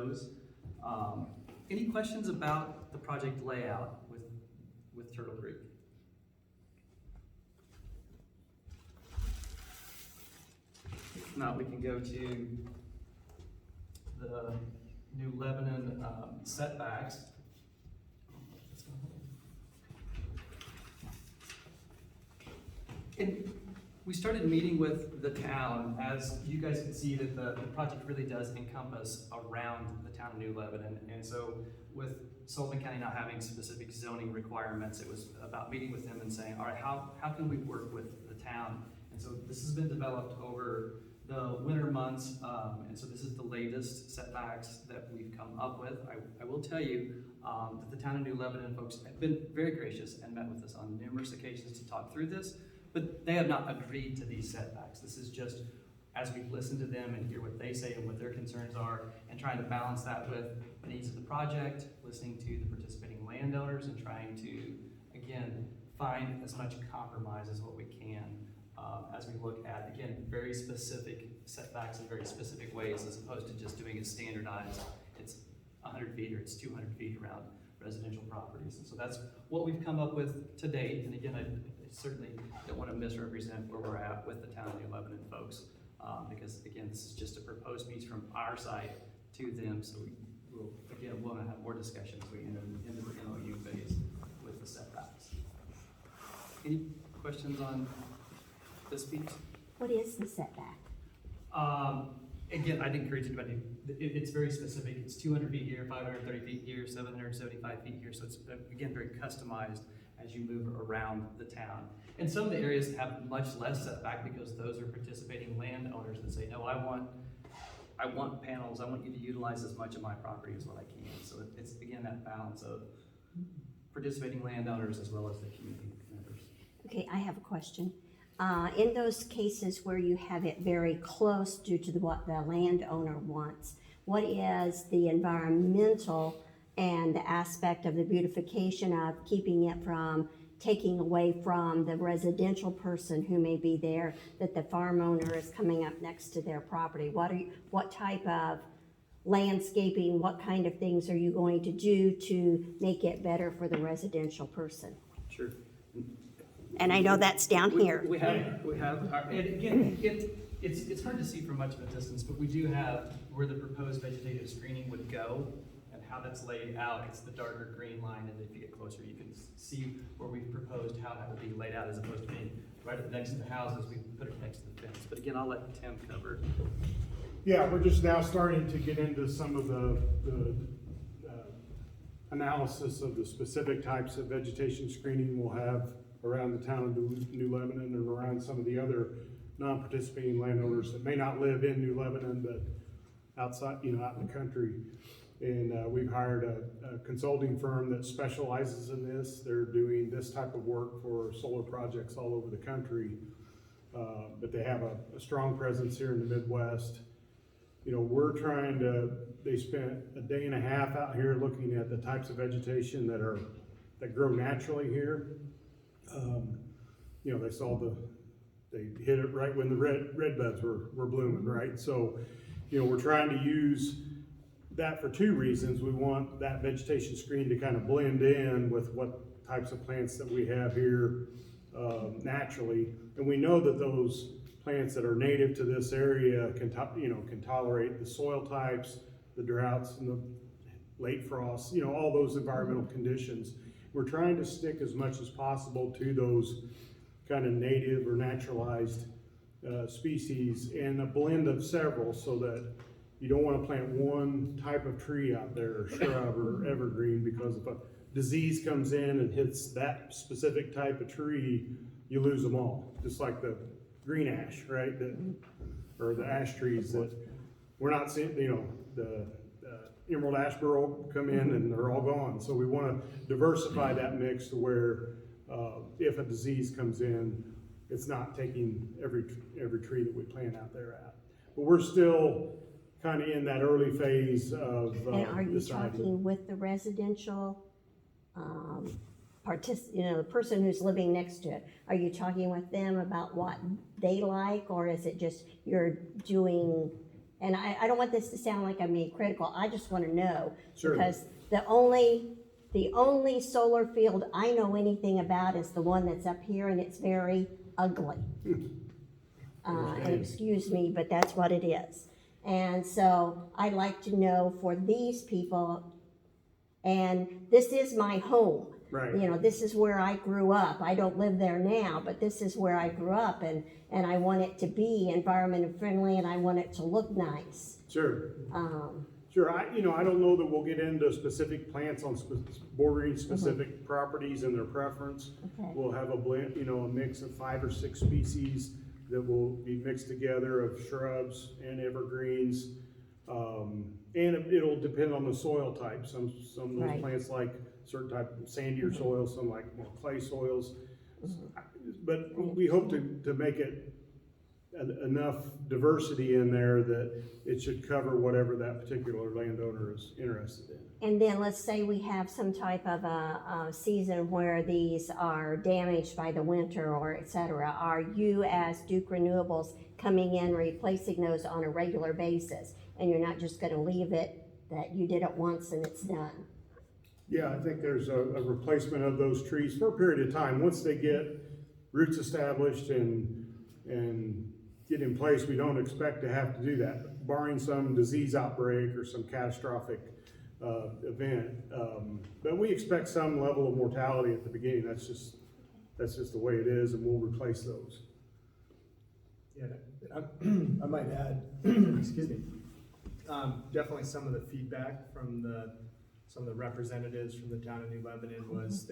those. Any questions about the project layout with Turtle Creek? If not, we can go to the New Lebanon setbacks. And we started meeting with the town. As you guys can see, that the project really does encompass around the town of New Lebanon. And so with Sullivan County not having specific zoning requirements, it was about meeting with them and saying, all right, how can we work with the town? And so this has been developed over the winter months, and so this is the latest setbacks that we've come up with. I will tell you that the town of New Lebanon folks have been very gracious and met with us on numerous occasions to talk through this, but they have not agreed to these setbacks. This is just as we listen to them and hear what they say and what their concerns are, and trying to balance that with the needs of the project, listening to the participating landowners, and trying to, again, find as much compromise as what we can as we look at, again, very specific setbacks in very specific ways, as opposed to just doing it standardized. It's 100 feet or it's 200 feet around residential properties. And so that's what we've come up with to date. And again, I certainly don't want to misrepresent where we're at with the town of New Lebanon folks, because again, this is just a proposed piece from our side to them. So we'll have more discussions as we enter into the MOU phase with the setbacks. Any questions on this piece? What is the setback? Again, I'd encourage anybody, it's very specific. It's 200 feet here, 530 feet here, 775 feet here. So it's, again, very customized as you move around the town. And some of the areas have much less setback because those are participating landowners that say, no, I want panels. I want you to utilize as much of my property as what I can. So it's, again, that balance of participating landowners as well as the community members. Okay, I have a question. In those cases where you have it very close due to what the landowner wants, what is the environmental and the aspect of the beautification of keeping it from taking away from the residential person who may be there, that the farm owner is coming up next to their property? What type of landscaping, what kind of things are you going to do to make it better for the residential person? Sure. And I know that's down here. We have, and again, it's hard to see from much of a distance, but we do have where the proposed vegetative screening would go and how that's laid out. It's the darker green line, and if you get closer, you can see where we've proposed how that would be laid out, as opposed to being right up next to the houses. We put it next to the fence. But again, I'll let Tim cover. Yeah, we're just now starting to get into some of the analysis of the specific types of vegetation screening we'll have around the town of New Lebanon and around some of the other non-participating landowners that may not live in New Lebanon, but outside, out in the country. And we've hired a consulting firm that specializes in this. They're doing this type of work for solar projects all over the country, but they have a strong presence here in the Midwest. They spent a day and a half out here looking at the types of vegetation that grow naturally here. They hit it right when the red buds were blooming, right? So, we're trying to use that for two reasons. We want that vegetation screen to kind of blend in with what types of plants that we have here naturally. And we know that those plants that are native to this area can tolerate the soil types, the droughts and the late frosts, all those environmental conditions. We're trying to stick as much as possible to those kind of native or naturalized species, and a blend of several, so that you don't want to plant one type of tree out there, or shrub or evergreen, because if a disease comes in and hits that specific type of tree, you lose them all. Just like the green ash, right? Or the ash trees that we're not seeing, the emerald ash burl come in and they're all gone. So we want to diversify that mix to where if a disease comes in, it's not taking every tree that we plant out there out. But we're still kind of in that early phase of and are you deciding. talking with the residential the person who's living next to it? Are you talking with them about what they like, or is it just you're doing and I don't want this to sound like I'm being critical, I just wanna know. Sure. Because the only solar field I know anything about is the one that's up here, and it's very ugly. And excuse me, but that's what it is. And so I'd like to know for these people, and this is my home. Right. You know, this is where I grew up. I don't live there now, but this is where I grew up, and I want it to be environment friendly, and I want it to look nice. Sure. Sure, I don't know that we'll get into specific plants on bordering specific properties and their preference. Okay. We'll have a blend, a mix of 5 or 6 species that will be mixed together of shrubs and evergreens. And it'll depend on the soil type. Some of those Right. plants like certain type of sandier soils, some like more clay soils. But we hope to make it enough diversity in there that it should cover whatever that particular landowner is interested in. And then let's say we have some type of a season where these are damaged by the winter or et cetera. Are you as Duke Renewables coming in, replacing those on a regular basis? And you're not just gonna leave it that you did it once and it's done? Yeah, I think there's a replacement of those trees for a period of time. Once they get roots established and get in place, we don't expect to have to do that, barring some disease outbreak or some catastrophic event. But we expect some level of mortality at the beginning. That's just the way it is, and we'll replace those. Yeah, I might add, excuse me, definitely some of the feedback from some of the representatives from the town of New Lebanon was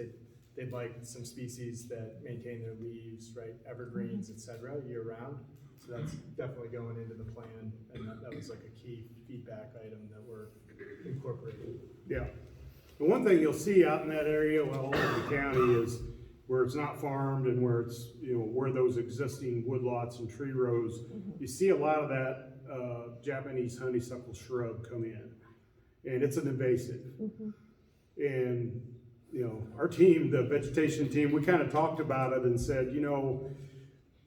they'd like some species that maintain their leaves, right, evergreens, et cetera, year round. So that's definitely going into the plan, and that was like a key feedback item that we're incorporating. Yeah. The one thing you'll see out in that area, well, all over the county, is where it's not farmed and where it's, where those existing woodlots and tree rows, you see a lot of that Japanese honeysuckle shrub come in. And it's an invasive. And, our team, the vegetation team, we kind of talked about it and said,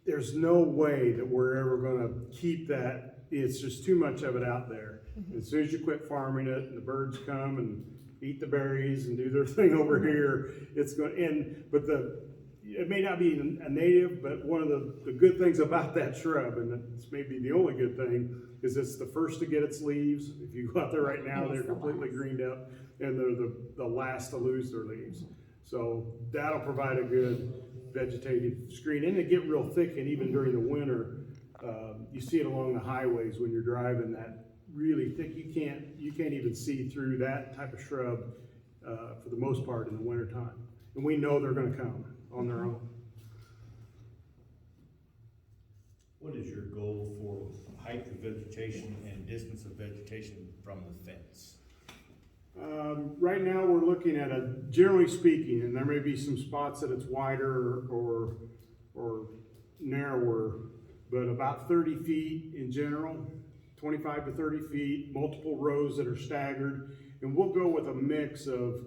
there's no way that we're ever gonna keep that. It's just too much of it out there. As soon as you quit farming it and the birds come and eat the berries and do their thing over here, it's going, but it may not be a native, but one of the good things about that shrub, and it's maybe the only good thing, is it's the first to get its leaves. If you go out there right now, they're completely greened up, and they're the last to lose their leaves. So that'll provide a good vegetative screen, and they get real thick, and even during the winter, you see it along the highways when you're driving, that really thick. You can't even see through that type of shrub for the most part in the wintertime. And we know they're gonna come on their own. What is your goal for height of vegetation and distance of vegetation from the fence? Right now, we're looking at generally speaking, and there may be some spots that it's wider or narrower, but about 30 feet in general, 25 to 30 feet, multiple rows that are staggered, and we'll go with a mix of,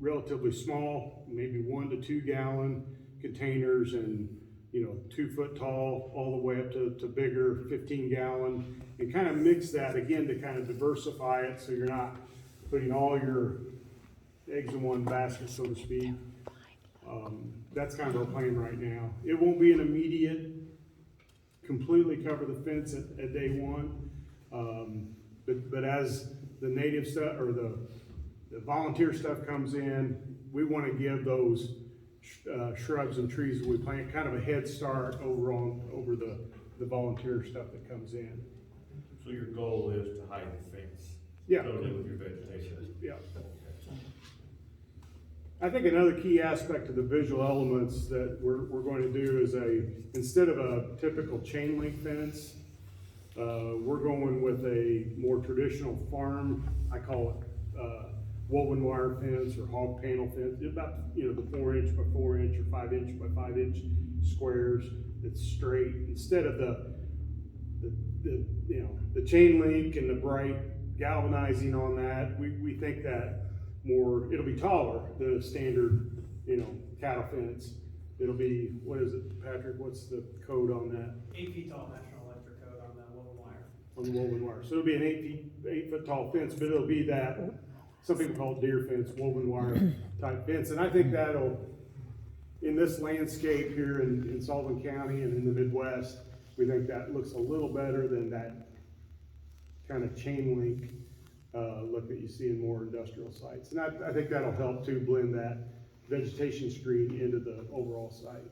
relatively small, maybe 1 to 2 gallon containers, and 2 foot tall, all the way up to bigger 15 gallon, and kind of mix that again to kind of diversify it so you're not putting all your eggs in one basket, so to speak. That's kind of our plan right now. It won't be an immediate, completely cover the fence at day one, but as the native stuff or the volunteer stuff comes in, we want to give those shrubs and trees that we plant kind of a head start over the volunteer stuff that comes in. So your goal is to hide the fence? Yeah. Totally with your vegetation? Yeah. I think another key aspect of the visual elements that we're going to do is instead of a typical chain link fence, we're going with a more traditional farm, I call it woven wire fence or hog panel fence, about the 4 inch by 4 inch or 5 inch by 5 inch squares. It's straight instead of the chain link and the bright galvanizing on that. We think that it'll be taller than a standard cattle fence. It'll be, what is it, Patrick? What's the code on that? 8 feet tall, National Electric Code on the woven wire. on the woven wire. So it'll be an 8 foot tall fence, but it'll be that, some people call it deer fence, woven wire type fence. And I think that'll, in this landscape here in Sullivan County and in the Midwest, we think that looks a little better than that kind of chain link look that you see in more industrial sites. And I think that'll help to blend that vegetation screen into the overall site.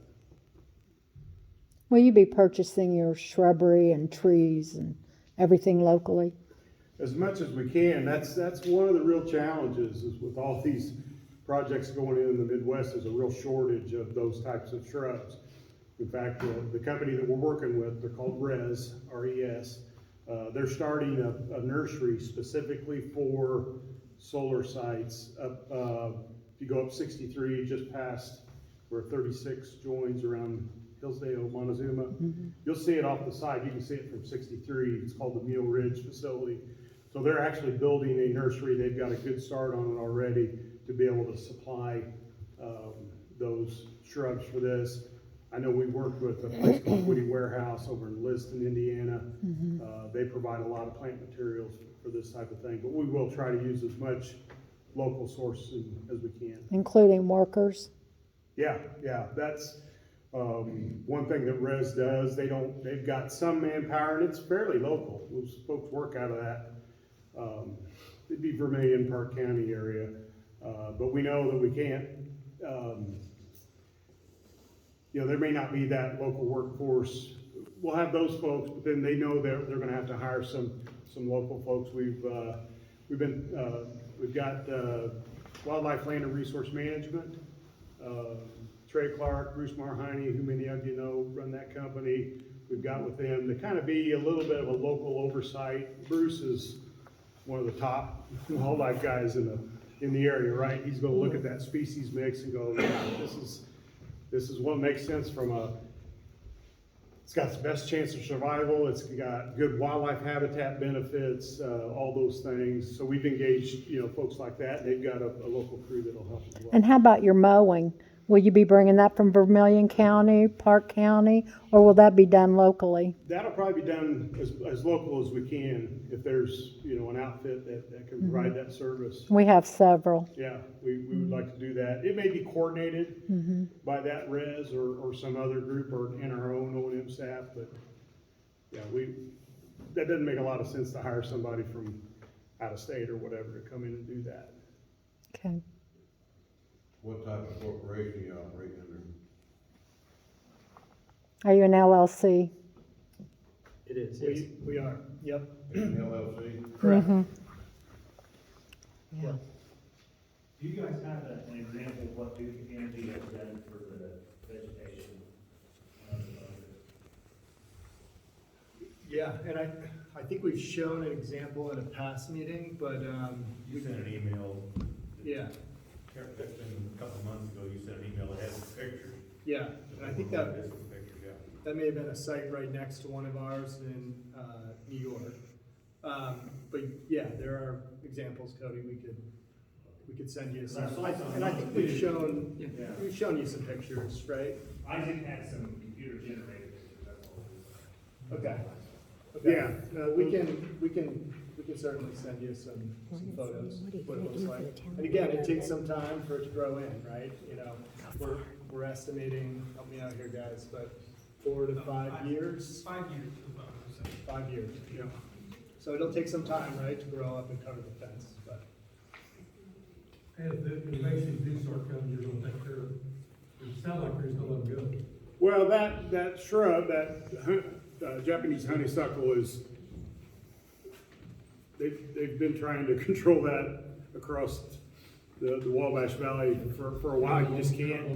Will you be purchasing your shrubbery and trees and everything locally? As much as we can. That's one of the real challenges is with all these projects going in the Midwest, there's a real shortage of those types of shrubs. In fact, the company that we're working with, they're called RES, R-E-S. They're starting a nursery specifically for solar sites. If you go up 63, just past where 36 joins around Hillsdale, Montezuma, you'll see it off the side. You can see it from 63. It's called the Mule Ridge facility. So they're actually building a nursery. They've got a good start on it already to be able to supply those shrubs for this. I know we worked with a place called Woody Warehouse over in Liston, Indiana. They provide a lot of plant materials for this type of thing, but we will try to use as much local sources as we can. Including workers? Yeah, that's one thing that Res does. They've got some manpower and it's fairly local. Those folks work out of that. It'd be Vermilion Park County area, but we know that we can't, there may not be that local workforce. We'll have those folks, but then they know they're going to have to hire some local folks. We've got Wildlife Land and Resource Management. Trey Clark, Bruce Marheine, who many of you know run that company. We've got with them to kind of be a little bit of a local oversight. Bruce is one of the top wildlife guys in the area, right? He's going to look at that species mix and go, yeah, this is what makes sense it's got the best chance of survival. It's got good wildlife habitat benefits, all those things. So we've engaged, folks like that. They've got a local crew that'll help as well. And how about your mowing? Will you be bringing that from Vermilion County, Park County, or will that be done locally? That'll probably be done as local as we can if there's, an outfit that can provide that service. We have several. Yeah, we would like to do that. It may be coordinated by that res or some other group or in our own O&M staff, but yeah, that doesn't make a lot of sense to hire somebody from out of state or whatever to come in and do that. Okay. What type of corporation are you operating under? Are you an LLC? It is, yes. We are, yep. An LLC? Correct. Yeah. Do you guys have an example of what Duke Energy has done for the vegetation? Yeah, and I think we've shown an example in a past meeting, but, You sent an email, yeah, that's been a couple months ago, you sent an email that had some pictures. yeah. And I think that, There's some pictures, yeah. that may have been a site right next to one of ours in, New York. But yeah, there are examples, Cody, we could send you some. And I think we've shown you some pictures, right? Isaac had some computer generated pictures, that's all. Okay. Yeah. We can certainly send you some photos, what it looks like. And again, it takes some time for it to grow in, right? We're estimating, help me out here, guys, but 4 to 5 years? 5 years. 5 years, yeah. So it'll take some time, right, to grow up and cover the fence, but. And if the invasives do start coming, you're gonna take care of it. It sounds like there's no let them go. Well, that shrub, that Japanese honeysuckle they've been trying to control that across the Wabash Valley for a while. You just can't.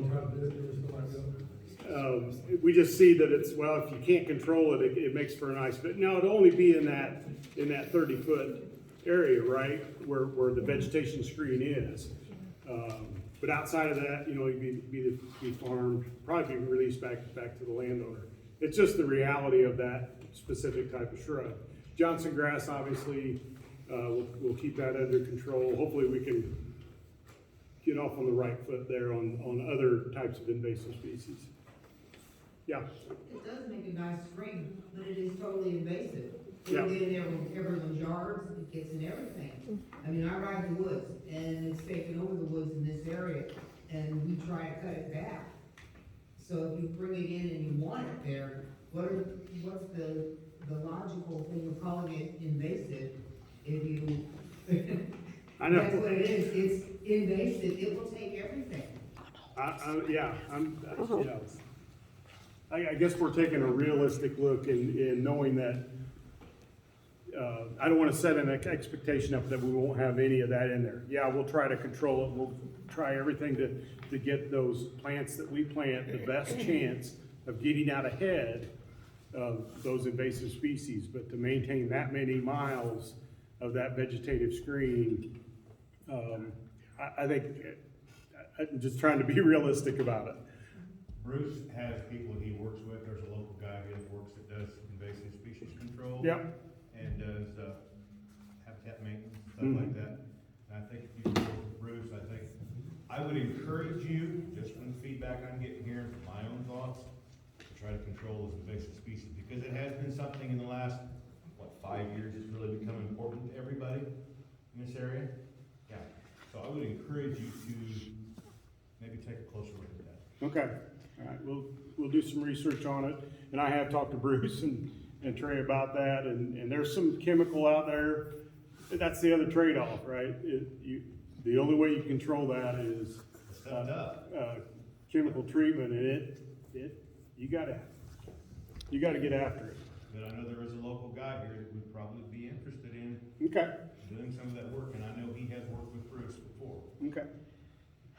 We just see that if you can't control it, it makes for a nice fit. Now, it'll only be in that 30-foot area, right, where the vegetation screen is. But outside of that, it'd be farmed, probably be released back to the landowner. It's just the reality of that specific type of shrub. Johnson grass, obviously, we'll keep that under control. Hopefully, we can get off on the right foot there on other types of invasive species. Yeah. It does make a nice screen, but it is totally invasive. Yeah. It'll get in everyone's yards, it gets in everything. I mean, I ride the woods, and it's taken over the woods in this area, and we try to cut it back. So if you bring it in and you want it there, what's the logical thing of calling it invasive? If you, I know. that's what it is, it's invasive, it will take everything. Yeah, you know, I guess we're taking a realistic look in knowing that, I don't wanna set an expectation up that we won't have any of that in there. Yeah, we'll try to control it, we'll try everything to get those plants that we plant the best chance of getting out ahead of those invasive species, but to maintain that many miles of that vegetative screen, I think, I'm just trying to be realistic about it. Bruce has people he works with, there's a local guy here that works that does invasive species control. Yep. And does, habitat maintenance, stuff Mhm. like that. And I think if you work with Bruce, I would encourage you, just from the feedback I'm getting here, from my own thoughts, to try to control those invasive species, because it has been something in the last, 5 years, it's really become important to everybody in this area. Yeah, so I would encourage you to maybe take a closer look at that. Okay, all right, we'll do some research on it, and I have talked to Bruce and Trey about that, and there's some chemical out there, that's the other trade-off, right? The only way you control that is, Set up. chemical treatment, and you gotta get after it. But I know there is a local guy here that would probably be interested in Okay, doing some of that work, and I know he has worked with Bruce before. okay.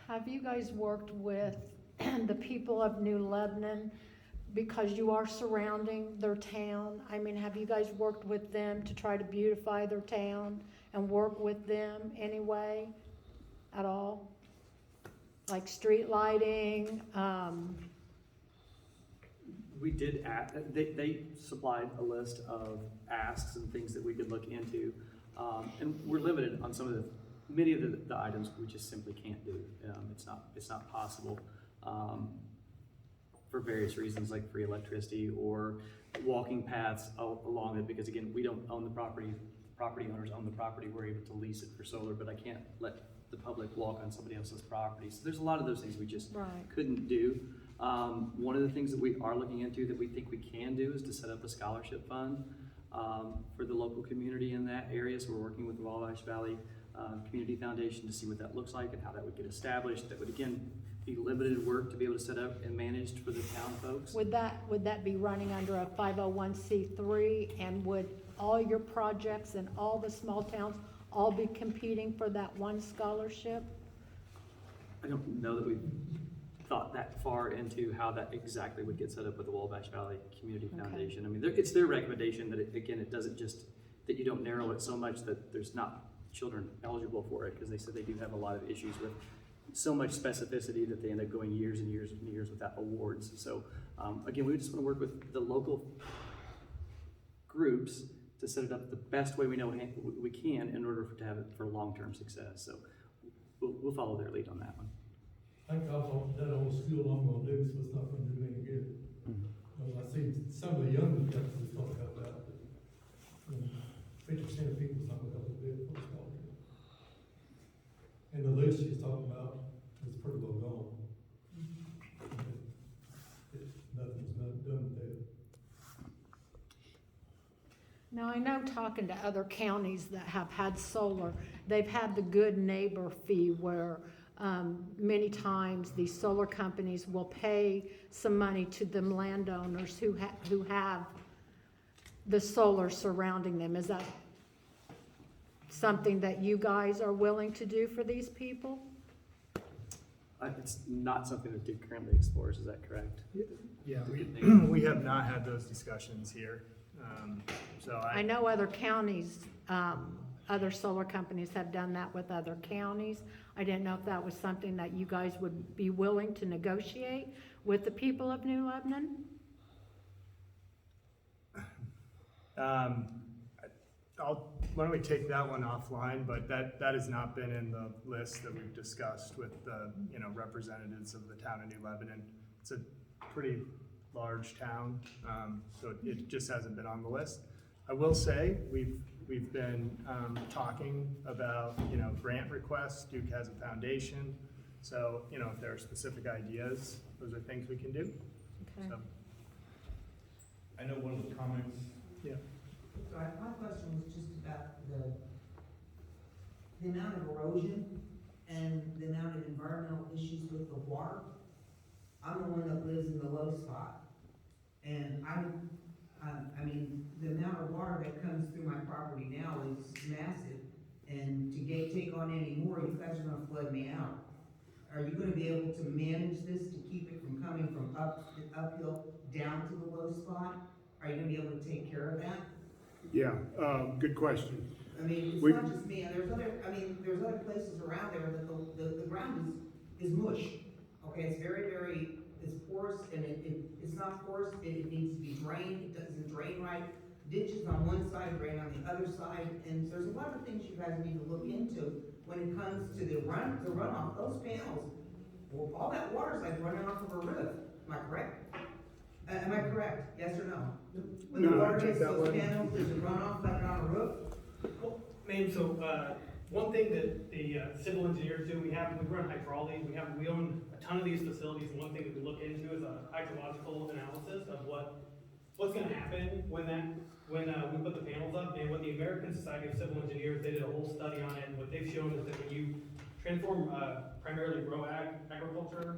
Have you guys worked with the people of New Lebanon, because you are surrounding their town? I mean, have you guys worked with them to try to beautify their town and work with them anyway, at all? Like street lighting, We did they supplied a list of asks and things that we could look into. And we're limited on many of the items we just simply can't do. It's not possible, for various reasons, like free electricity or walking paths along it, because again, we don't own the property. Property owners own the property. We're able to lease it for solar, but I can't let the public walk on somebody else's property. So there's a lot of those things we just couldn't do. One of the things that we are looking into that we think we can do is to set up a scholarship fund for the local community in that area. So we're working with the Wabash Valley Community Foundation to see what that looks like and how that would get established. That would again be limited work to be able to set up and managed for the town folks. would that be running under a 501c3, and would all your projects in all the small towns all be competing for that one scholarship? I don't know that we've thought that far into how that exactly would get set up with the Wabash Valley Community Foundation. I mean, it's their recommendation that it doesn't just, that you don't narrow it so much that there's not children eligible for it, because they said they do have a lot of issues with so much specificity that they end up going years and years and years without awards. So again, we just want to work with the local groups to set it up the best way we know we can in order to have it for long-term success. So we'll follow their lead on that one. I think also that old school I'm gonna do, so it's not gonna do me any good. I see some of the younger guys was talking about that, but 50% of people's not gonna help a bit for scholarship. And the list she's talking about is pretty well gone. Nothing's not done with that. Now, I know talking to other counties that have had solar, they've had the good neighbor fee where many times these solar companies will pay some money to them landowners who have the solar surrounding them. Is that something that you guys are willing to do for these people? It's not something that Duke currently explores, is that correct? Yeah, we have not had those discussions here. I know other counties, other solar companies have done that with other counties. I didn't know if that was something that you guys would be willing to negotiate with the people of New Lebanon? Why don't we take that one offline, but that has not been in the list that we've discussed with the, representatives of the town of New Lebanon. It's a pretty large town, so it just hasn't been on the list. I will say, we've been, talking about, grant requests. Duke has a foundation. So, if there are specific ideas, those are things we can do. Okay. So, I know one of the comments, yeah. So my question was just about the amount of erosion and the amount of environmental issues with the water. I'm the one that lives in the low spot, and I mean, the amount of water that comes through my property now is massive, and to take on any more, you guys are gonna flood me out. Are you gonna be able to manage this to keep it from coming from uphill down to the low spot? Are you gonna be able to take care of that? Yeah, good question. I mean, it's We- not just me, and there's other places around there that the ground is mush. Okay, it's very, it's porous, and it's not porous, it needs to be drained, it doesn't drain right. Ditches on one side, drain on the other side, and there's a lot of things you guys need to look into when it comes to the runoff, those panels. Well, all that water's like running off of a roof, am I correct? Am I correct, yes or no? When the No, water check hits that those one. panels, does it run off like on a roof? Well, ma'am, so, one thing that the civil engineers do, we run hydraulics, we own a ton of these facilities, and one thing that we look into is a hydrological analysis of what's gonna happen when we put the panels up. And what the American Society of Civil Engineers, they did a whole study on it, and what they've shown is that when you transform, primarily agriculture,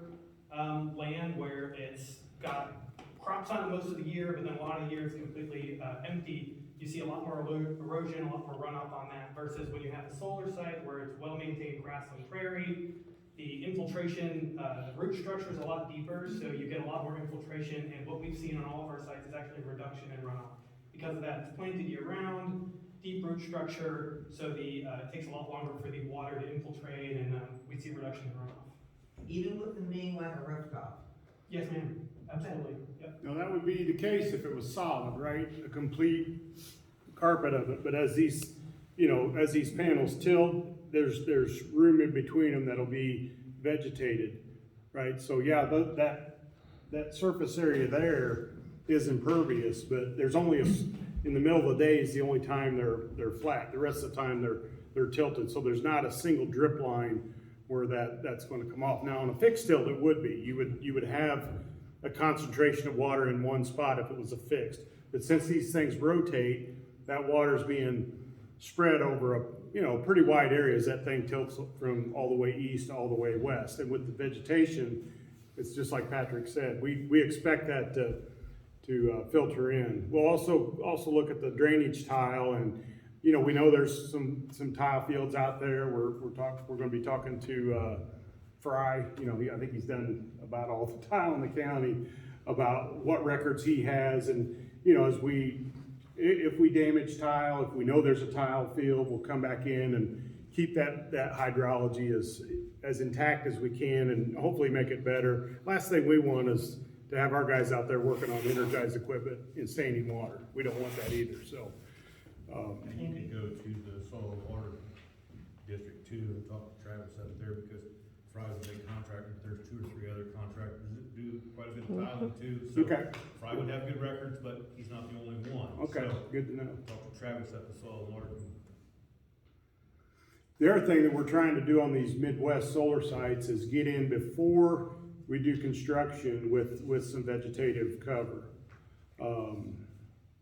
land where it's got crops on it most of the year, but then a lot of the year it's completely, empty, you see a lot more erosion, a lot more runoff on that, versus when you have a solar site where it's well-maintained grassland prairie, the infiltration, the root structure is a lot deeper, so you get a lot more infiltration, and what we've seen on all of our sites is actually a reduction in runoff. Because of that, it's planted year-round, deep root structure, so it takes a lot longer for the water to infiltrate, and we see a reduction in runoff. Even with them being like a rooftop? Yes, ma'am, absolutely, yep. Now, that would be the case if it was solid, right? A complete carpet of it, but as these, as these panels tilt, there's room in between them that'll be vegetated, right? So yeah, that surface area there is impervious, but there's only in the middle of the day is the only time they're flat. The rest of the time they're tilted, so there's not a single drip line where that's going to come off. Now on a fixed tilt, it would be. You would have a concentration of water in one spot if it was a fixed. But since these things rotate, that water's being spread over a pretty wide area as that thing tilts from all the way east all the way west. And with the vegetation, it's just like Patrick said, we expect that to filter in. We'll also look at the drainage tile, and we know there's some tile fields out there. We're going to be talking to Fry. I think he's done about all the tile in the county about what records he has, and if we damage tile, if we know there's a tile field, we'll come back in and keep that hydrology as intact as we can, and hopefully make it better. Last thing we want is to have our guys out there working on energized equipment in standing water. We don't want that either. So. and you could go to the soil and water district too and talk to Travis up there, because Fry's a big contractor, but there's 2 or 3 other contractors that do quite a bit of tiling too. So Okay. Fry would have good records, but he's not the only one. Okay, So good to know. talk to Travis at the soil and water. The other thing that we're trying to do on these Midwest solar sites is get in before we do construction with some vegetative cover.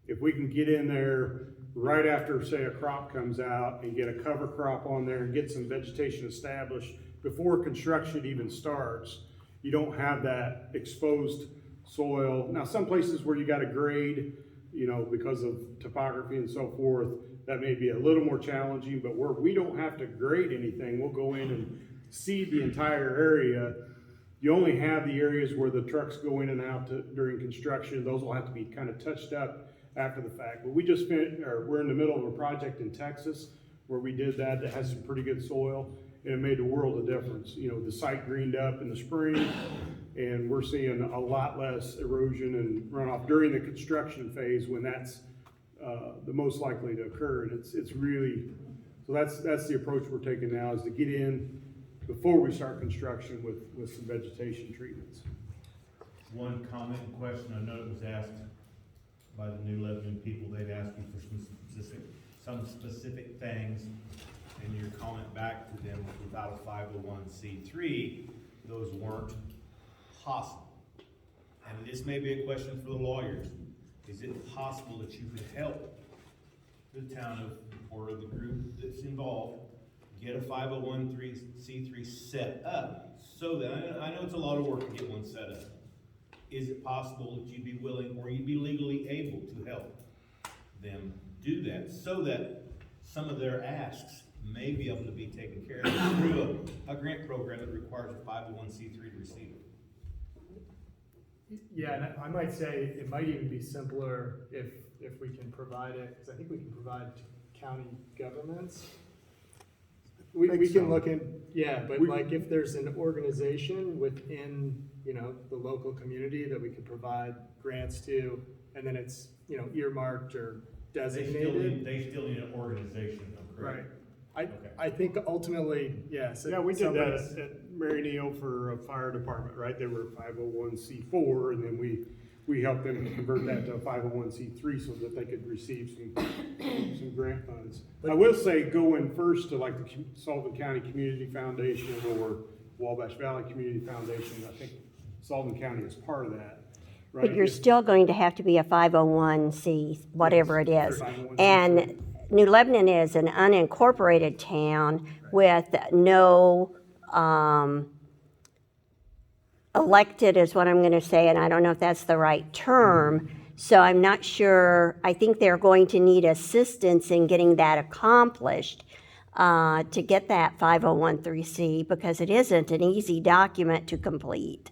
If we can get in there right after, say, a crop comes out and get a cover crop on there and get some vegetation established before construction even starts, you don't have that exposed soil. Now, some places where you got to grade, because of topography and so forth, that may be a little more challenging, but where we don't have to grade anything, we'll go in and seed the entire area. You only have the areas where the trucks go in and out during construction. Those will have to be kind of touched up after the fact. But we're in the middle of a project in Texas where we did that has some pretty good soil, and it made a world of difference. The site greened up in the spring, and we're seeing a lot less erosion and runoff during the construction phase when that's the most likely to occur. And it's really, so that's the approach we're taking now, is to get in before we start construction with some vegetation treatments. One comment and question, I know it was asked by the New Lebanon people. They've asked you for some specific things, and your comment back to them was without a 501c3, those weren't possible. And this may be a question for the lawyers. Is it possible that you could help the town of, or the group that's involved, get a 501c3 set up so that, I know it's a lot of work to get one set up. Is it possible that you'd be willing, or you'd be legally able to help them do that, so that some of their asks may be able to be taken care of through a grant program that requires a 501c3 to receive it? Yeah, and I might say it might even be simpler if we can provide it, because I think we can provide to county governments. We Think can so. look in, yeah, but We- like if there's an organization within, you know, the local community that we could provide grants to, and then it's, you know, earmarked or designated. They still need an organization, though, Right. correct? I, I think ultimately, yes. Yeah, we did that at Mary Neal for a fire department, right? They were 501c4, and then we helped them convert that to a 501c3 so that they could receive some grant funds. I will say, going first to like the Sullivan County Community Foundation or Wabash Valley Community Foundation, I think Sullivan County is part of that, right? But you're still going to have to be a 501c, whatever it is. 501c3. And New Lebanon is an unincorporated town with no elected is what I'm going to say, and I don't know if that's the right term. So I'm not sure. I think they're going to need assistance in getting that accomplished to get that 501c, because it isn't an easy document to complete.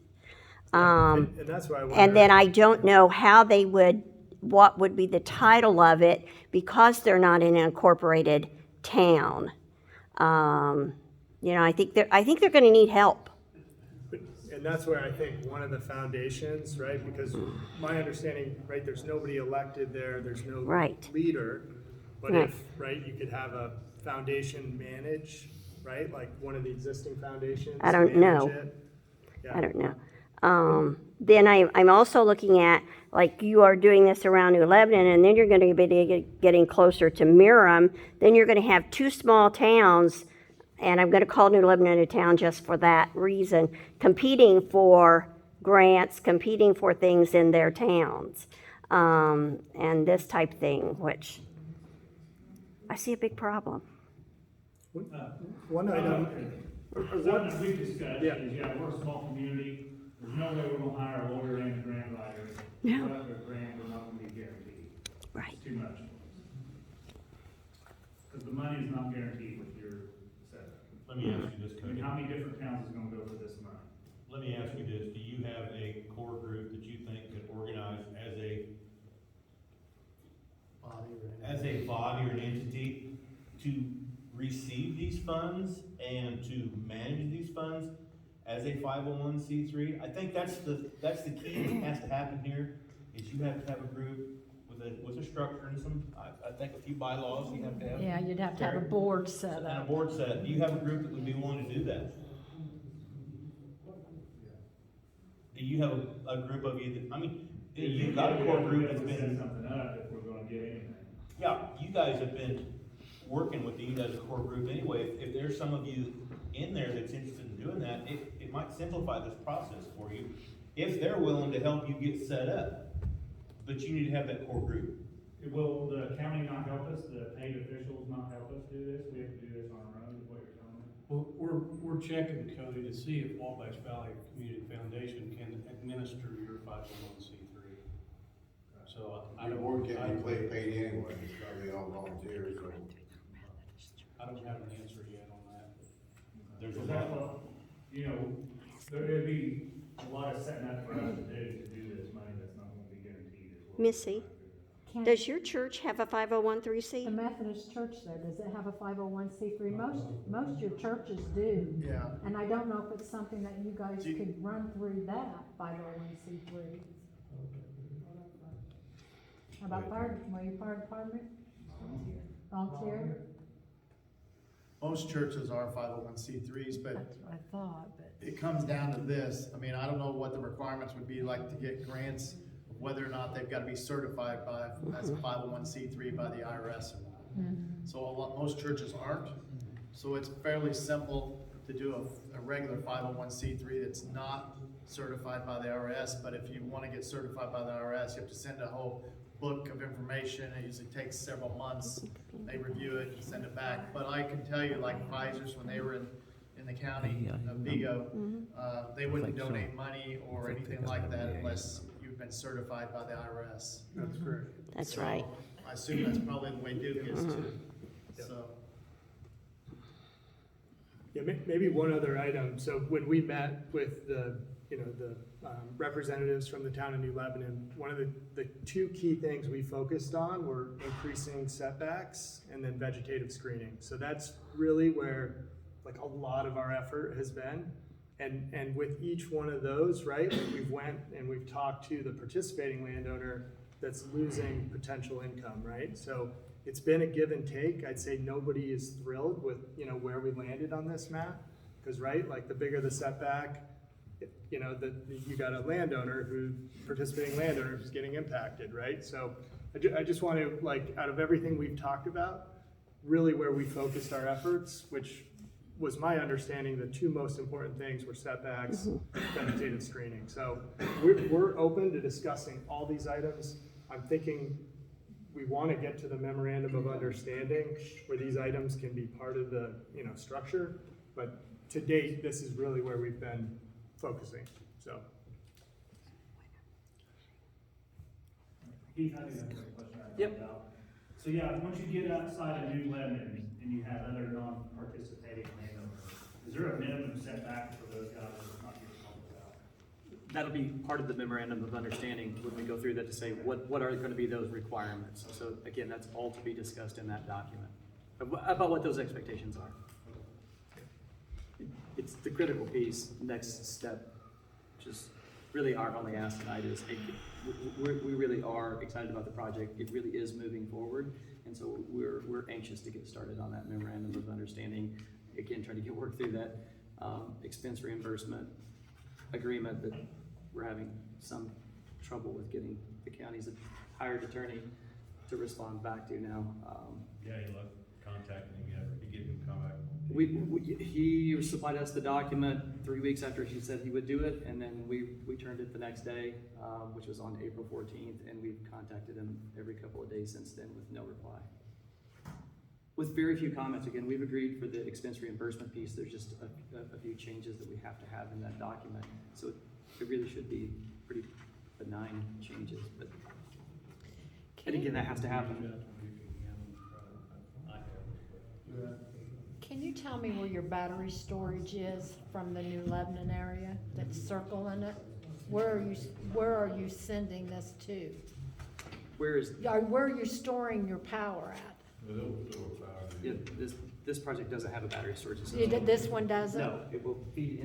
And that's why I wonder. And then I don't know how they would, what would be the title of it, because they're not in an incorporated town. You know, I think they're going to need help. And that's where I think one of the foundations, right, because my understanding, right, there's nobody elected there, there's no Right. leader. But Right. if, right, you could have a foundation manage, right, like one of the existing foundations. I don't manage know. it. Yeah. I don't know. Then I'm also looking at, like, you are doing this around New Lebanon, and then you're going to be getting closer to Miram. Then you're going to have two small towns, and I'm going to call New Lebanon a town just for that reason, competing for grants, competing for things in their towns, and this type of thing, which I see a big problem. One item, Something that we've discussed Yeah. is, yeah, we're a small community, there's no way we're gonna hire a lawyer and a grant writer. No. But the grant, we're not gonna be guaranteed. Right. It's too much. Because the money is not guaranteed with your setup. Let me ask you this, I mean, Cody. how many different towns is gonna go for this money? Let me ask you this, do you have a core group that you think could organize as a body or an entity to receive these funds and to manage these funds as a 501c3? I think that's the key that has to happen here, is you have to have a group with a structure and some, I think a few bylaws you have to have. Yeah, you'd have to have a board set And a up. board set, do you have a group that would be willing to do that? Do you have a group of you that, I mean, you've got a core group that's Set been, something up if we're gonna get anything. yeah, you guys have been working with these as a core group anyway. If there's some of you in there that's interested in doing that, it might simplify this process for you, if they're willing to help you get set up. But you need to have that core group. Will the county not help us, the paid officials not help us do this? We have to do this on our own, is what you're telling me? Well, we're checking, Cody, to see if Wabash Valley Community Foundation can administer your 501c3. So I The don't, board can't be paid anyway, it's gotta be all volunteers, so. I don't have an answer yet on that. There's a Because that's lot. what, you know, there'd be a lot of setting up for us to do this money that's not gonna be guaranteed as well. Missy, does your church have a The 501c? Methodist church there, does it have a 501c3? Most your churches do. yeah, And I don't know if it's something that you guys could run through that 501c3. How about fire, were you fire department? Volunteer? Most churches are 501c3s, but That's what I thought, but. it comes down to this. I mean, I don't know what the requirements would be like to get grants, whether or not they've got to be certified by, as a 501c3 by the IRS or not. So most churches aren't, so it's fairly simple to do a regular 501c3 that's not certified by the IRS, but if you want to get certified by the IRS, you have to send a whole book of information. It usually takes several months. They review it and send it back. But I can tell you, like Pfizer's, when they were in the county of Vigo, they wouldn't donate money or anything like that unless you've been certified by the IRS. That's correct. That's So, right. I assume that's probably the way Duke is too. So, Yeah, maybe one other item. So when we met with the representatives from the town of New Lebanon, one of the two key things we focused on were increasing setbacks and then vegetative screening. So that's really where like a lot of our effort has been. And with each one of those, right, we've went and we've talked to the participating landowner that's losing potential income, right? So it's been a give and take. I'd say nobody is thrilled with, where we landed on this map. Because, right, like the bigger the setback, you got a participating landowner who's getting impacted, right? So I just want to, like, out of everything we've talked about, really where we focused our efforts, which was my understanding, the two most important things were setbacks, vegetative screening. So we're open to discussing all these items. I'm thinking we want to get to the memorandum of understanding where these items can be part of the, structure. But to date, this is really where we've been focusing, so. Keith, I do have a question I Yep. about. So yeah, once you get outside of New Lebanon and you have other non-participating landowners, is there a minimum setback for those guys that's not getting helped out? That'll be part of the memorandum of understanding when we go through that to say what are going to be those requirements. So again, that's all to be discussed in that document, about what those expectations are. It's the critical piece, next step, which is really our only ask tonight is, we really are excited about the project. It really is moving forward. And so we're anxious to get started on that memorandum of understanding. Again, trying to work through that expense reimbursement agreement that we're having some trouble with getting the county's hired attorney to respond back to now. Yeah, you look, contacting him, you get him to come back. He supplied us the document 3 weeks after he said he would do it, and then we turned it the next day, which was on April 14th, and we've contacted him every couple of days since then with no reply. With very few comments. Again, we've agreed for the expense reimbursement piece. There's just a few changes that we have to have in that document. So it really should be pretty benign changes, but and again, that has to happen. Can you tell me where your battery storage is from the New Lebanon area that's circling it? Where are you sending this to? Where Where are you storing your power at? yeah, this project doesn't have a battery storage system. This one doesn't? No, it will feed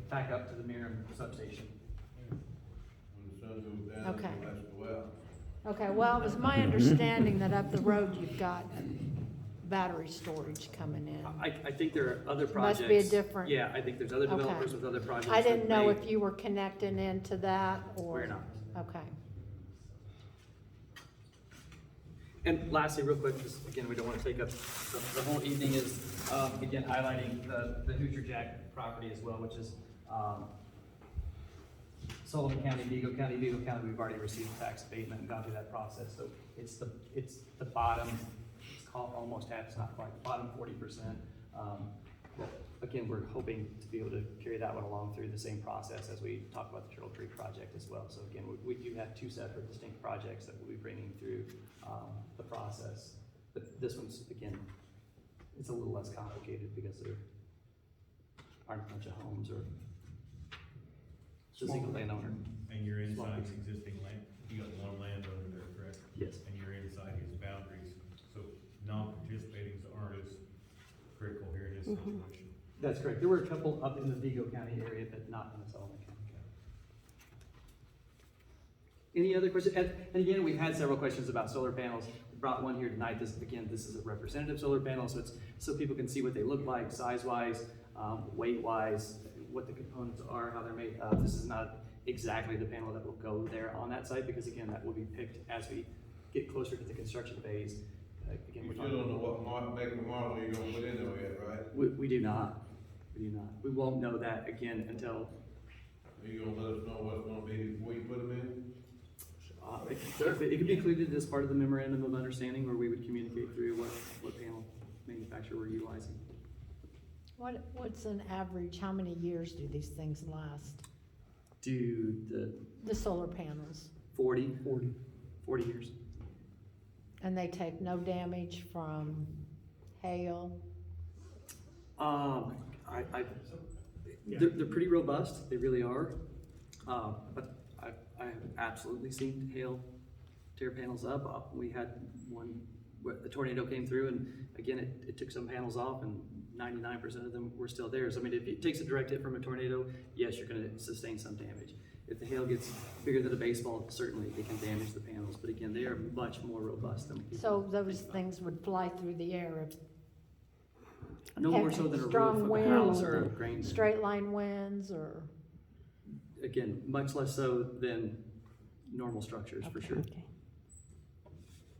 back up to the Miram substation. When the sun goes down, Okay. that's the well. Okay, well, it was my understanding that up the road you've got battery storage coming in. I think there are other projects. Must be a different. Yeah, I think there's other developers with other projects. I didn't that know may- if you were connecting into that or. We're not. Okay. And lastly, real quick, just again, we don't want to take up the whole evening, is again highlighting the Hoosier Jack property as well, which is Sullivan County, Vigo County. We've already received tax abatement and gone through that process. So it's the bottom. It's called almost half. It's not quite bottom 40%. Again, we're hoping to be able to carry that one along through the same process as we talk about the Turtle Creek project as well. So again, we do have two separate distinct projects that we'll be bringing through the process. But this one's, again, it's a little less complicated because there aren't a bunch of homes or it's a single landowner. And you're inside his existing land, you got one landowner there, correct? Yes. And you're inside his boundaries, so non-participating aren't as critical here in this situation. That's correct. There were a couple up in the Vigo County area, but not in the Sullivan County. Any other questions? And again, we've had several questions about solar panels. We brought one here tonight. This is a representative solar panel, so it's so people can see what they look like, size-wise, weight-wise, what the components are, how they're made. This is not exactly the panel that will go there on that site, because again, that will be picked as we get closer to the construction phase. Again, You we're still talking. don't know what make and model you're gonna put in there yet, right? We do not. We do not. We won't know that again until, Are you gonna let us know what's gonna be before you put them in? it could be included as part of the memorandum of understanding where we would communicate through what panel manufacturer we're utilizing. What's an average, how many years do these things last? Do The solar panels? 40 years. And they take no damage from hail? They're pretty robust, they really are. But I have absolutely seen hail tear panels up. We had one where the tornado came through, and again, it took some panels off, and 99% of them were still there. So I mean, if it takes a direct hit from a tornado, yes, you're gonna sustain some damage. If the hail gets bigger than a baseball, certainly it can damage the panels, but again, they are much more robust than people So those think about. things would fly through the air if No more so than a roof strong of a wind house or a or grain bin. straight line winds or? Again, much less so than normal structures, for sure. Okay.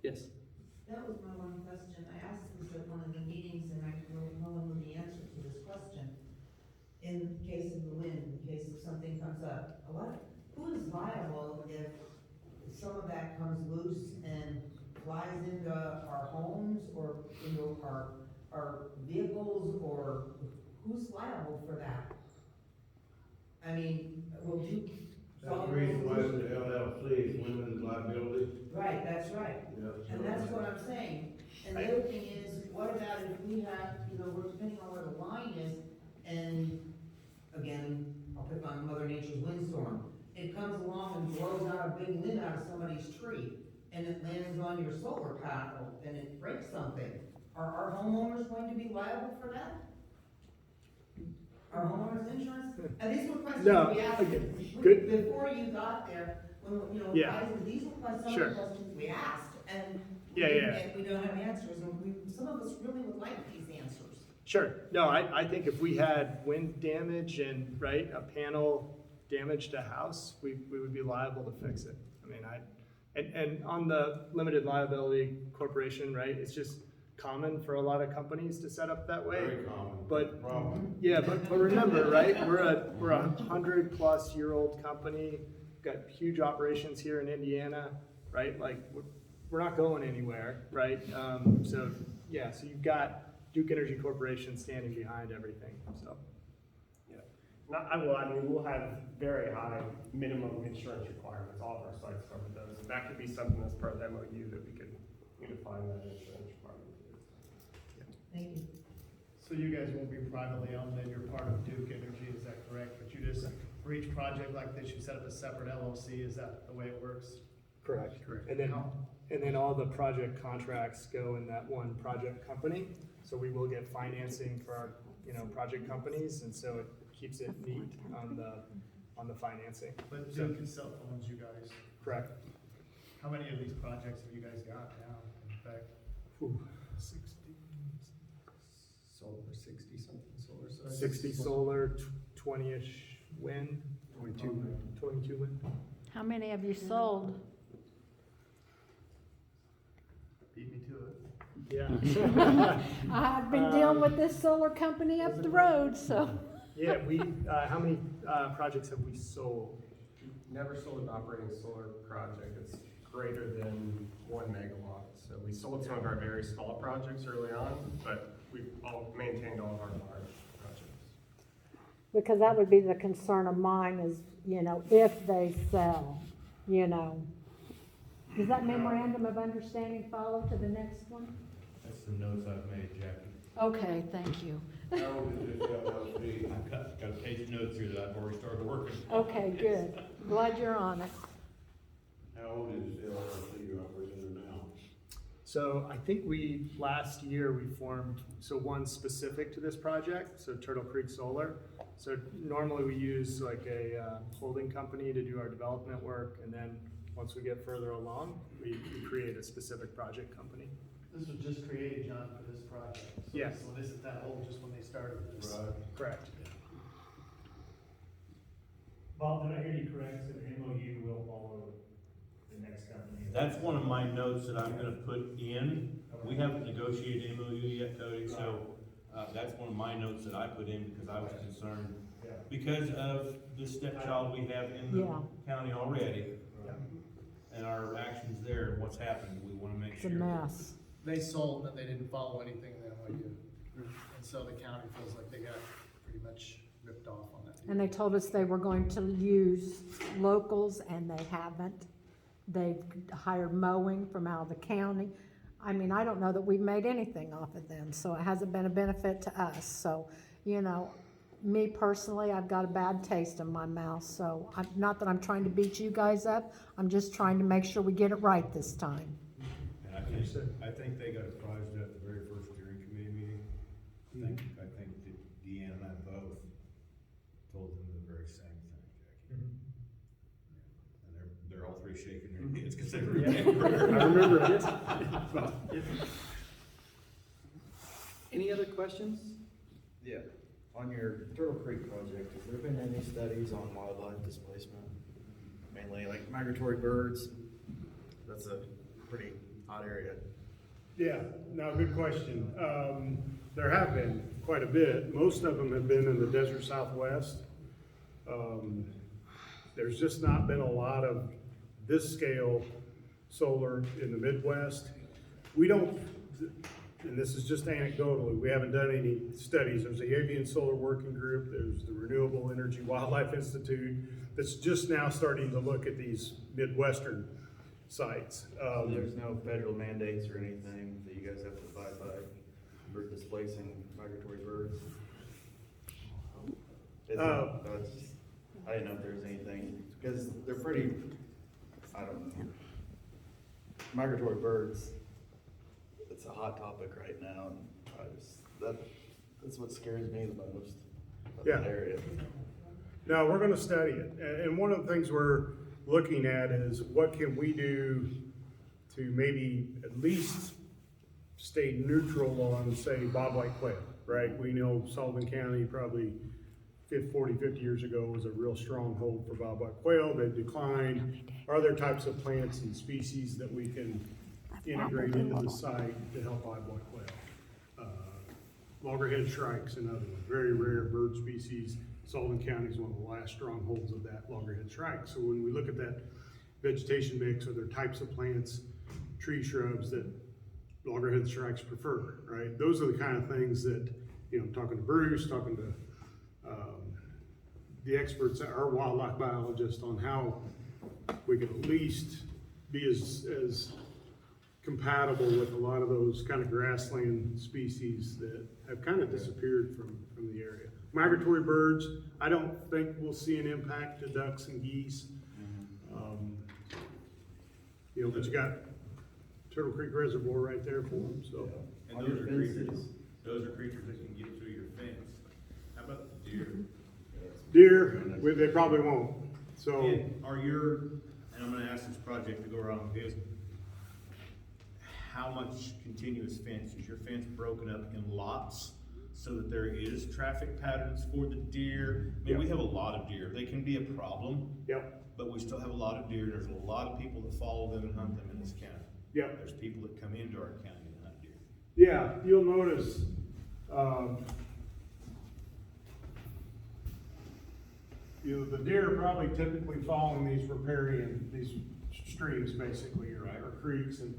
Yes? That was my one question. I asked this at one of the meetings and no one knew the answer to this question. In case of the wind, in case if something comes up, who is liable if some of that comes loose and flies into our homes or into our vehicles, or who's liable for that? I mean, will you? That's the reason why it's the LLC, is limited liability. Right, that's right. Yes. And that's what I'm saying. And the other thing is, what about if we have, we're depending on where the line is, and again, I'll pick on Mother Nature's windstorm. It comes along and blows out a big limb out of somebody's tree, and it lands on your solar panel, and it breaks something. Are our homeowners going to be liable for that? Our homeowners insurance? And these were questions No, we asked, okay, good. before you got there, when, Yeah. these were some Sure. of the questions we asked, and Yeah, yeah. and we don't have answers, and some of us really would like these answers. Sure. No, I think if we had wind damage and, right, a panel damaged a house, we would be liable to fix it. I mean, and on the limited liability corporation, right, it's just common for a lot of companies to set up that way. Very common. But, Problem. yeah, but remember, right, we're a 100-plus-year-old company, got huge operations here in Indiana, right? Like, we're not going anywhere, right? So you've got Duke Energy Corporation standing behind everything, so. I mean, we'll have very high minimum insurance requirements. All of our sites cover those. And that could be something that's part of the MOU that we could define that insurance requirement. Thank you. So you guys won't be privately owned, then you're part of Duke Energy, is that correct? But you just, for each project like this, you set up a separate LLC, is that the way it works? Correct. And then all the project contracts go in that one project company. So we will get financing for our, project companies, and so it keeps it neat on the financing. But So- Duke itself owns you guys. Correct. How many of these projects have you guys got now, in fact? 60 solar, 20-ish wind. 22 wind. How many have you sold? Beat me to it. Yeah. I've been dealing with this solar company up the road, so. Yeah, how many projects have we sold? Never sold an operating solar project that's greater than 1 megawatt. So we sold some of our very small projects early on, but we've all maintained all of our large projects. Because that would be the concern of mine is, if they sell, Does that memorandum of understanding follow to the next one? That's the notes I've made, Jackie. Okay, thank you. How old is this LLC? I've got a page of notes here that I've already started working. Okay, good. Glad you're on it. How old is this LLC you're operating under now? So I think last year we formed, one specific to this project, so Turtle Creek Solar. So normally we use like a holding company to do our development work, and then once we get further along, we create a specific project company. This was just created, John, for this project. Yes. So this is that old, just when they started this. Right. Correct. Bob, did I hear you correct, so the MOU will follow the next step? That's one of my notes that I'm gonna put in. We haven't negotiated MOU yet, Cody, so, that's one of my notes that I put in because I was concerned. Yeah. Because of the stepchild we have in the Yeah. county already, and our actions there, and what's happened, we wanna make It's sure. a mess. They sold and they didn't follow anything in the MOU. And so the county feels like they got pretty much ripped off on that deal. And they told us they were going to use locals, and they haven't. They've hired mowing from out of the county. I mean, I don't know that we've made anything off of them, so it hasn't been a benefit to us. So, you know, me personally, I've got a bad taste in my mouth, so not that I'm trying to beat you guys up, I'm just trying to make sure we get it right this time. And I think they got apprised at the very first steering committee meeting. I think that Deanna and I both told them the very same thing, Jackie. And they're all three shaking their heads because they remember. I remember it. Any other questions? Yeah, on your Turtle Creek project, has there been any studies on wildlife displacement? Mainly like migratory birds, that's a pretty hot area. Yeah, no, good question. There have been quite a bit. Most of them have been in the desert Southwest. There's just not been a lot of this scale solar in the Midwest. We don't, and this is just anecdotally, we haven't done any studies. There's the Avian Solar Working Group, there's the Renewable Energy Wildlife Institute that's just now starting to look at these Midwestern sites. There's no federal mandates or anything that you guys have to abide by for displacing migratory birds? I didn't know if there was anything, because they're pretty, I don't know. Migratory birds, it's a hot topic right now, and that's what scares me the most about Yeah. that area. No, we're gonna study it, and one of the things we're looking at is what can we do to maybe at least stay neutral on, say, bobwhite quail, right? We know Sullivan County probably 50 years ago was a real stronghold for bobwhite quail. They've declined. Are there types of plants and species that we can integrate into the site to help bobwhite quail? Loggerhead shrikes, another one, very rare bird species. Sullivan County is one of the last strongholds of that loggerhead shrike. So when we look at that vegetation mix, are there types of plants, tree shrubs that loggerhead shrikes prefer, right? Those are the kind of things that, you know, talking to Bruce, talking to the experts, our wildlife biologists, on how we can at least be as compatible with a lot of those kind of grassland species that have kind of disappeared from the area. Migratory birds, I don't think we'll see an impact to ducks and geese. You know, but you got Turtle Creek Reservoir right there for them, so. And those are creatures that can get through your fence. How about the deer? Deer, they probably won't, so. And and I'm gonna ask this project to go around with this, how much continuous fence? Is your fence broken up in lots so that there is traffic patterns for the deer? I mean, we have a lot of deer. They can be a problem. Yep. But we still have a lot of deer. There's a lot of people that follow them and hunt them in this county. Yep. There's people that come into our county and hunt deer. Yeah, you'll notice, you know, the deer are probably typically following these riparian, these streams basically, or creeks, and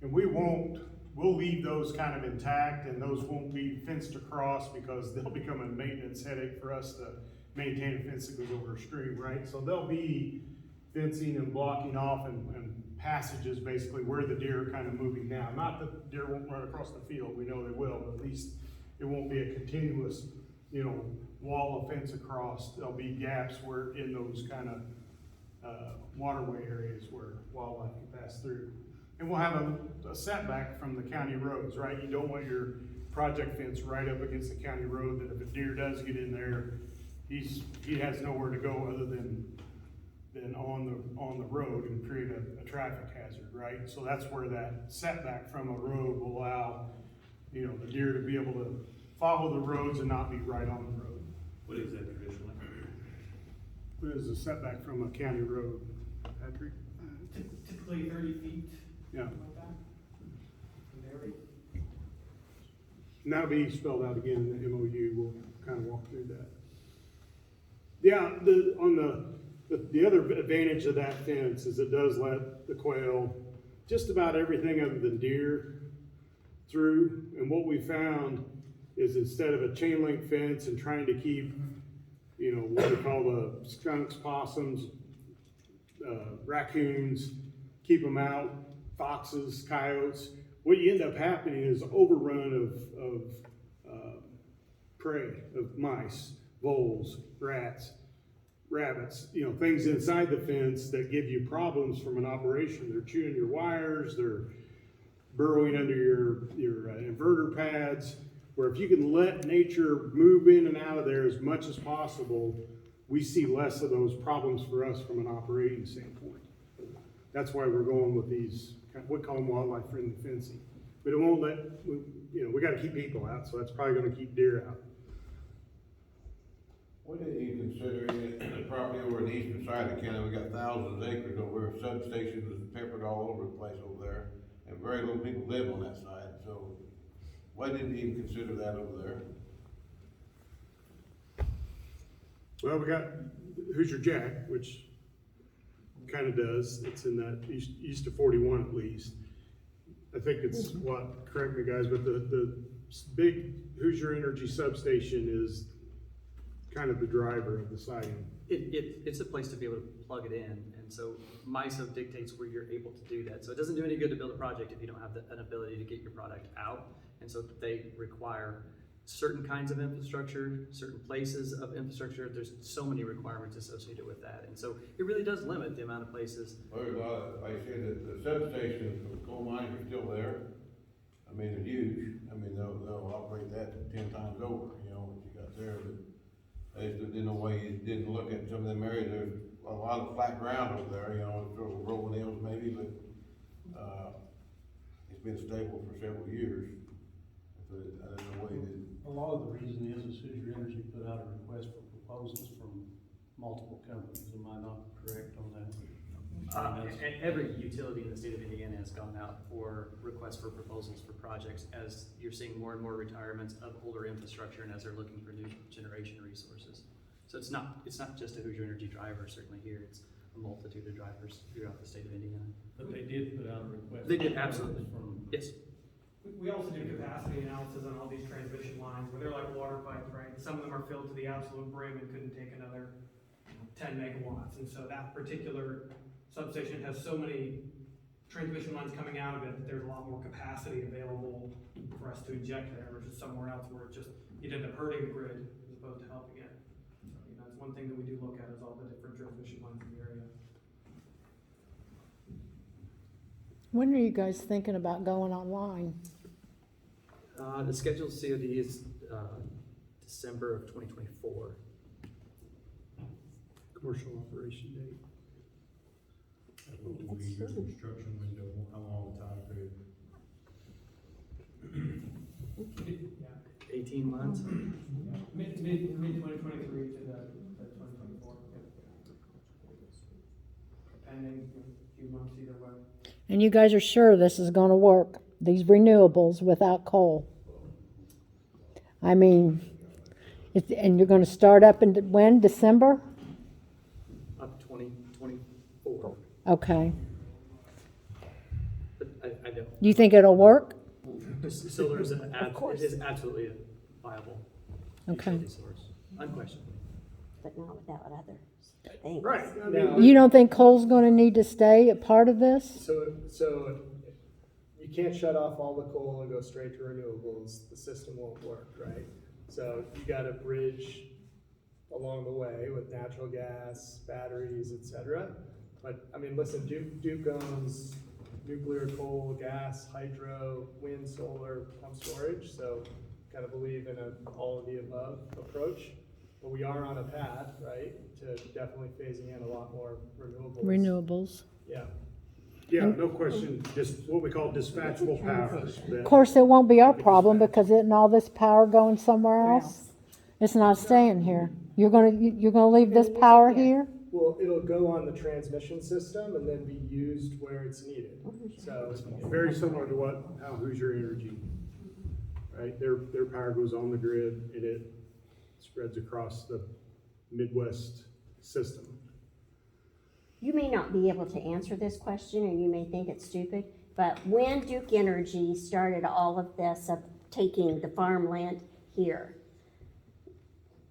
we'll leave those kind of intact, and those won't be fenced across because they'll become a maintenance headache for us to maintain a fence that goes over a stream, right? So there'll be fencing and blocking off and passages basically where the deer are kind of moving now. Not that deer won't run across the field, we know they will, but at least it won't be a continuous, you know, wall of fence across. There'll be gaps where in those kind of waterway areas where wildlife can pass through. And we'll have a setback from the county roads, right? You don't want your project fence right up against the county road that if a deer does get in there, he has nowhere to go other than on the road and create a traffic hazard, right? So that's where that setback from a road will allow, you know, the deer to be able to follow the roads and not be right on the road. What is that traditionally? What is the setback from a county road, Patrick? Typically 30 feet, Yeah, something like that. Can vary. and that'll be spelled out again in the MOU, we'll kind of walk through that. Yeah, the other advantage of that fence is it does let the quail, just about everything other than deer, through. And what we found is instead of a chain link fence and trying to keep, you know, what we call the skunks, possums, raccoons, keep them out, foxes, coyotes, what you end up happening is overrun of prey, of mice, voles, rats, rabbits, you know, things inside the fence that give you problems from an operation. They're chewing your wires, they're burrowing under your inverter pads, where if you can let nature move in and out of there as much as possible, we see less of those problems for us from an operating standpoint. That's why we're going with these, we call them wildlife friendly fencing. But it won't we gotta keep people out, so that's probably gonna keep deer out. What did you consider the property over on the eastern side of the county? We got thousands of acres over, substations peppered all over the place over there, and very little people live on that side, so why didn't you even consider that over there? Well, we got Hoosier Jack, which kind of does. It's in that east of 41 at least. I think it's correct me guys, but the big Hoosier Energy substation is kind of the driver of the siting. It's a place to be able to plug it in, and so MISO dictates where you're able to do that. So it doesn't do any good to build a project if you don't have an ability to get your product out, and so they require certain kinds of infrastructure, certain places of infrastructure. There's so many requirements associated with that, and so it really does limit the amount of places. Well, there's a lot of, like I said, the substations for coal mines are still there. I mean, they're huge. I mean, they'll operate that 10 times over, you know, what you got there, but they just didn't know why you didn't look at some of them areas. There's a lot of flat ground over there, you know, sort of rolling hills maybe, but, it's been stable for several years. So I don't know why you didn't. A lot of the reason is Hoosier Energy put out a request for proposals from multiple companies. Am I not correct on that? Every utility in the state of Indiana has gone out for requests for proposals for projects as you're seeing more and more retirements of older infrastructure and as they're looking for new generation resources. So it's not just a Hoosier Energy driver, certainly here, it's a multitude of drivers throughout the state of Indiana. But they did put out a request. They did, absolutely. Yes. We also do capacity analysis on all these transmission lines, where they're like water pipes, right? Some of them are filled to the absolute brim and couldn't take another 10 megawatts. And so that particular substation has so many transmission lines coming out of it that there's a lot more capacity available for us to inject there versus somewhere else where you'd end up hurting the grid as opposed to helping it. So, you know, it's one thing that we do look at is all the different transmission lines in the area. When are you guys thinking about going online? The scheduled COD is December of 2024. Commercial operation date. What would be your construction window, how long time period? 18 months. Mid 2023 to the 2024. Depending, a few months either way. And you guys are sure this is gonna work, these renewables without coal? I mean, and you're gonna start up in when, December? Of 2024. Okay. But I don't. You think it'll work? Solar is course. it is absolutely a viable Okay. utility source, unquestionably. But not without other things. Right. I mean, Now, You don't think coal's gonna need to stay a part of this? So you can't shut off all the coal and go straight to renewables. The system won't work, right? So you got to bridge along the way with natural gas, batteries, etc. But I mean, listen, Duke owns nuclear, coal, gas, hydro, wind, solar, pump storage. So kind of believe in an all of the above approach. But we are on a path, right, to definitely phasing in a lot more renewables. Renewables. Yeah. Yeah, no question, just what we call dispatchable power. Of course, it won't be our problem because isn't all this power going somewhere else? It's not staying here. You're gonna leave this power here? Well, it'll go on the transmission system and then be used where it's needed. So, Very similar to how Hoosier Energy, right? Their power goes on the grid and it spreads across the Midwest system. You may not be able to answer this question, and you may think it's stupid, but when Duke Energy started all of this of taking the farmland here,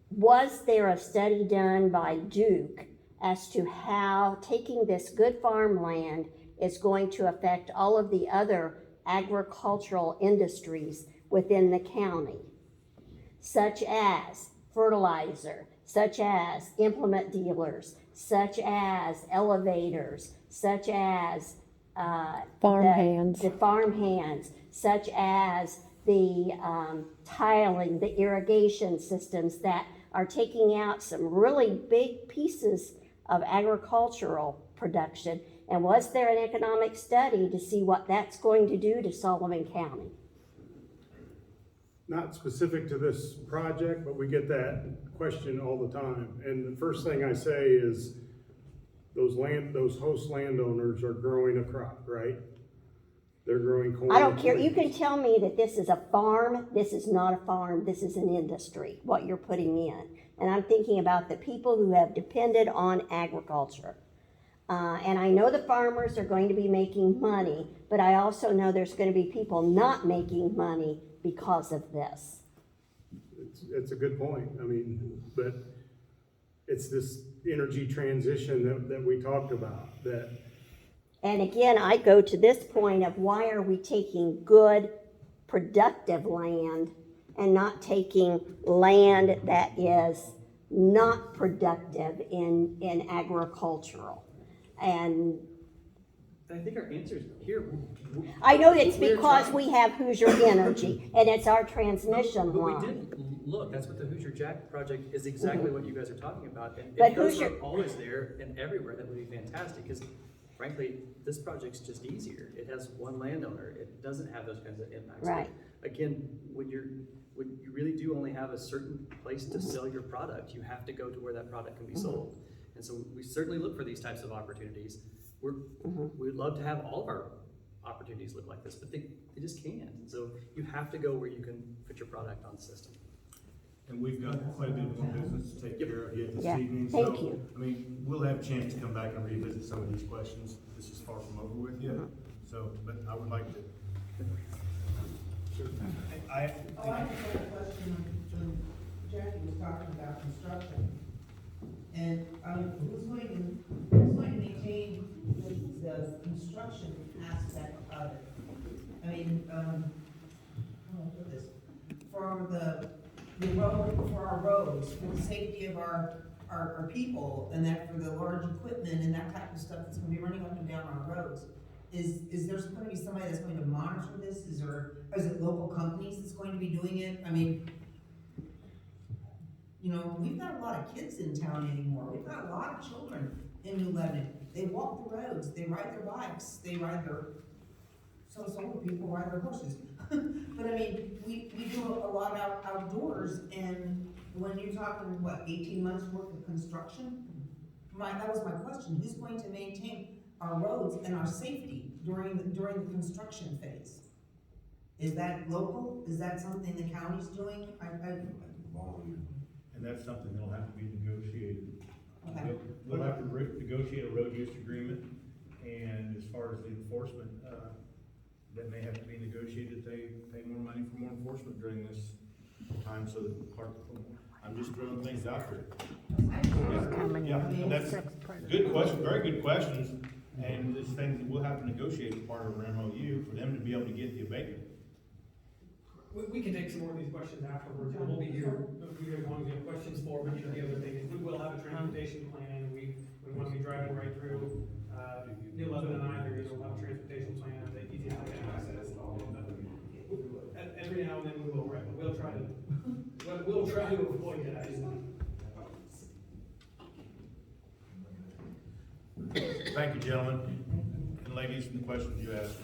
was there a study done by Duke as to how taking this good farmland is going to affect all of the other agricultural industries within the county, such as fertilizer, such as implement dealers, such as elevators, such as Farm hands. the farm hands, such as the tiling, the irrigation systems that are taking out some really big pieces of agricultural production. And was there an economic study to see what that's going to do to Sullivan County? Not specific to this project, but we get that question all the time. And the first thing I say is those host landowners are growing a crop, right? They're growing corn. I don't care. You can tell me that this is a farm. This is not a farm. This is an industry, what you're putting in. And I'm thinking about the people who have depended on agriculture. And I know the farmers are going to be making money, but I also know there's going to be people not making money because of this. It's a good point. I mean, but it's this energy transition that we talked about that. And again, I go to this point of why are we taking good, productive land and not taking land that is not productive in agricultural? And I think our answer is here. I know it's We're because trying- we have Hoosier Energy and it's our transmission But we line. did look, that's what the Hoosier Jack project is exactly what you guys are talking about. And But if those Hoosier- were always there and everywhere, that would be fantastic, because frankly, this project's just easier. It has one landowner. It doesn't have those kinds of impacts. Right. Again, when you really do only have a certain place to sell your product, you have to go to where that product can be sold. And so we certainly look for these types of opportunities. We'd love to have all of our opportunities look like this, but they just can't. And so you have to go where you can put your product on the system. And we've got quite a bit more business to take care of yet this Yeah, evening, thank so, you. I mean, we'll have a chance to come back and revisit some of these questions. This is far from over with yet, so, but I would like to. I just had a question when Jackie was talking about construction. And, who's going to maintain the construction aspect of it? I mean, how do I put this? For the road, for our roads, for the safety of our people, and that for the large equipment and that type of stuff that's gonna be running up and down our roads. Is there gonna be somebody that's going to monitor this? Is it local companies that's going to be doing it? I mean, you know, we've got a lot of kids in town anymore. We've got a lot of children in New Lebanon. They walk the roads, they ride their bikes, some older people ride their horses. But I mean, we do a lot outdoors, and when you're talking, 18 months worth of construction? That was my question. Who's going to maintain our roads and our safety during the construction phase? Is that local? Is that something the county's doing? And that's something that'll have to be negotiated. Okay. We'll have to negotiate a road use agreement, and as far as the enforcement, that may have to be negotiated. They pay more money for more enforcement during this time, so that I'm just throwing things out there. Yeah, and that's good question, very good questions, and it's things that we'll have to negotiate as part of our MOU for them to be able to get the abatement. We can take some more of these questions afterwards, and we'll be here, as long as you have questions for, but the other thing is, we will have a transportation plan, we want to be driving right through, New Lebanon and either, we'll have a transportation plan, that easy to get access to all of them. Every now and then we will, right, but we'll try to avoid that. Thank you, gentlemen and ladies, for the questions you asked.